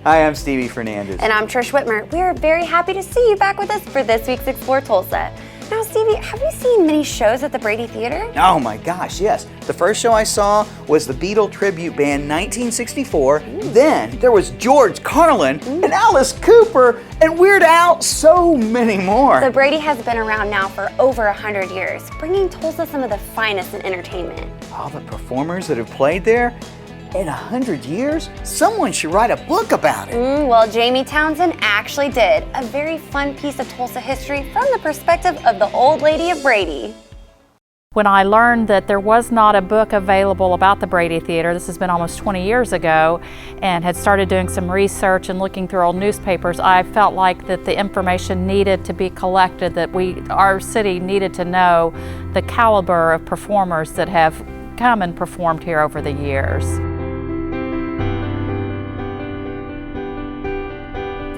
Hi, I'm Stevie Fernandez. And I'm Trish Whitmer. We are very happy to see you back with us for this week's Explore Tulsa. Now, Stevie, have you seen many shows at the Brady Theater? Oh my gosh, yes. The first show I saw was the Beatle Tribute Band 1964. Then there was George Carlin and Alice Cooper and Weird Al, so many more. The Brady has been around now for over 100 years, bringing Tulsa some of the finest in entertainment. All the performers that have played there in 100 years? Someone should write a book about it. Well, Jamie Townsend actually did. A very fun piece of Tulsa history from the perspective of the old lady of Brady. When I learned that there was not a book available about the Brady Theater, this has been almost 20 years ago, and had started doing some research and looking through old newspapers, I felt like that the information needed to be collected, that our city needed to know the caliber of performers that have come and performed here over the years.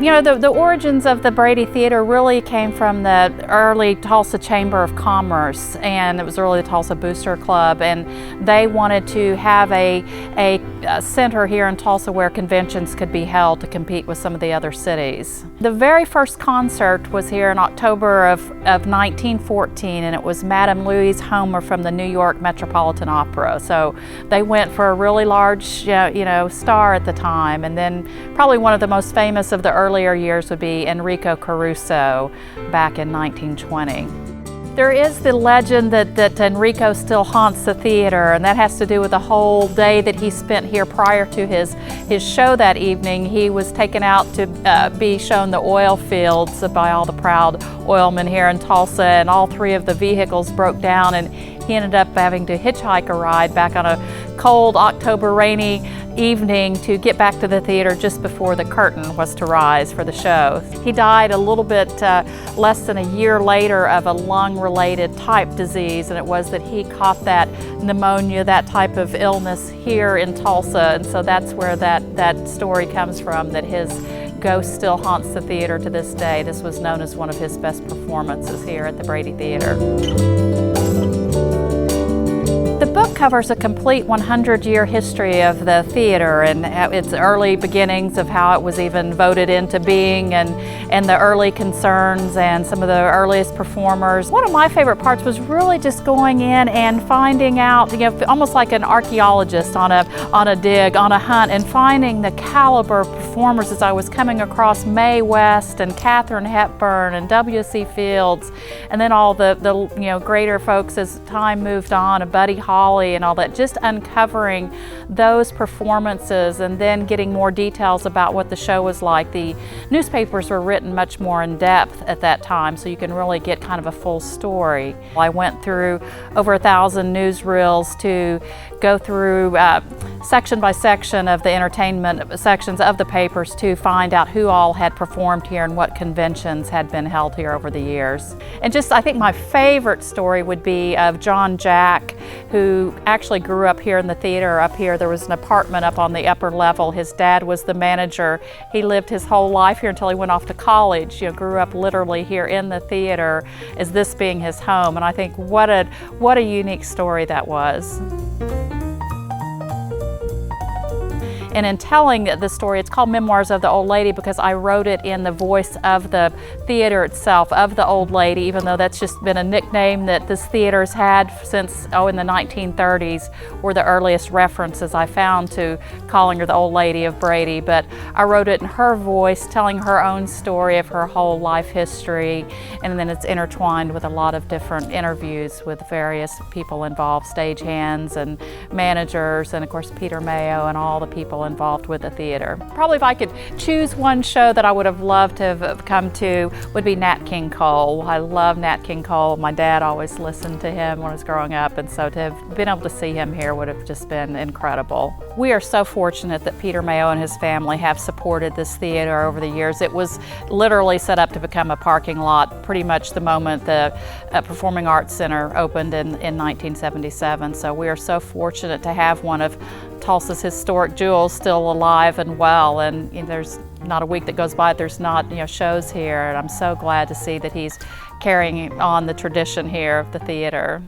You know, the origins of the Brady Theater really came from the early Tulsa Chamber of Commerce, and it was really the Tulsa Booster Club, and they wanted to have a center here in Tulsa where conventions could be held to compete with some of the other cities. The very first concert was here in October of 1914, and it was Madame Louise Homer from the New York Metropolitan Opera. So they went for a really large star at the time, and then probably one of the most famous of the earlier years would be Enrico Caruso back in 1920. There is the legend that Enrico still haunts the theater, and that has to do with the whole day that he spent here prior to his show that evening. He was taken out to be shown the oil fields by all the proud oilmen here in Tulsa, and all three of the vehicles broke down, and he ended up having to hitchhike a ride back on a cold October rainy evening to get back to the theater just before the curtain was to rise for the show. He died a little bit less than a year later of a lung-related type disease, and it was that he caught that pneumonia, that type of illness here in Tulsa, and so that's where that story comes from, that his ghost still haunts the theater to this day. This was known as one of his best performances here at the Brady Theater. The book covers a complete 100-year history of the theater and its early beginnings, of how it was even voted into being, and the early concerns and some of the earliest performers. One of my favorite parts was really just going in and finding out, almost like an archaeologist on a dig, on a hunt, and finding the caliber of performers as I was coming across Mae West and Katharine Hepburn and W.C. Fields, and then all the greater folks as time moved on, and Buddy Holly and all that, just uncovering those performances and then getting more details about what the show was like. The newspapers were written much more in depth at that time, so you can really get kind of a full story. I went through over 1,000 newsreels to go through section by section of the entertainment sections of the papers to find out who all had performed here and what conventions had been held here over the years. And just, I think my favorite story would be of John Jack, who actually grew up here in the theater. Up here there was an apartment up on the upper level. His dad was the manager. He lived his whole life here until he went off to college. Grew up literally here in the theater, as this being his home. And I think what a unique story that was. And in telling the story, it's called Memoirs of the Old Lady because I wrote it in the voice of the theater itself, of the old lady, even though that's just been a nickname that this theater's had since, in the 1930s, were the earliest references I found to calling her the old lady of Brady. But I wrote it in her voice, telling her own story of her whole life history, and then it's intertwined with a lot of different interviews with various people involved, stagehands and managers, and of course Peter Mayo and all the people involved with the theater. Probably if I could choose one show that I would have loved to have come to would be Nat King Cole. I love Nat King Cole. My dad always listened to him when I was growing up, and so to have been able to see him here would have just been incredible. We are so fortunate that Peter Mayo and his family have supported this theater over the years. It was literally set up to become a parking lot pretty much the moment the Performing Arts Center opened in 1977. So we are so fortunate to have one of Tulsa's historic jewels still alive and well, and there's not a week that goes by there's not shows here, and I'm so glad to see that he's carrying on the tradition here of the theater.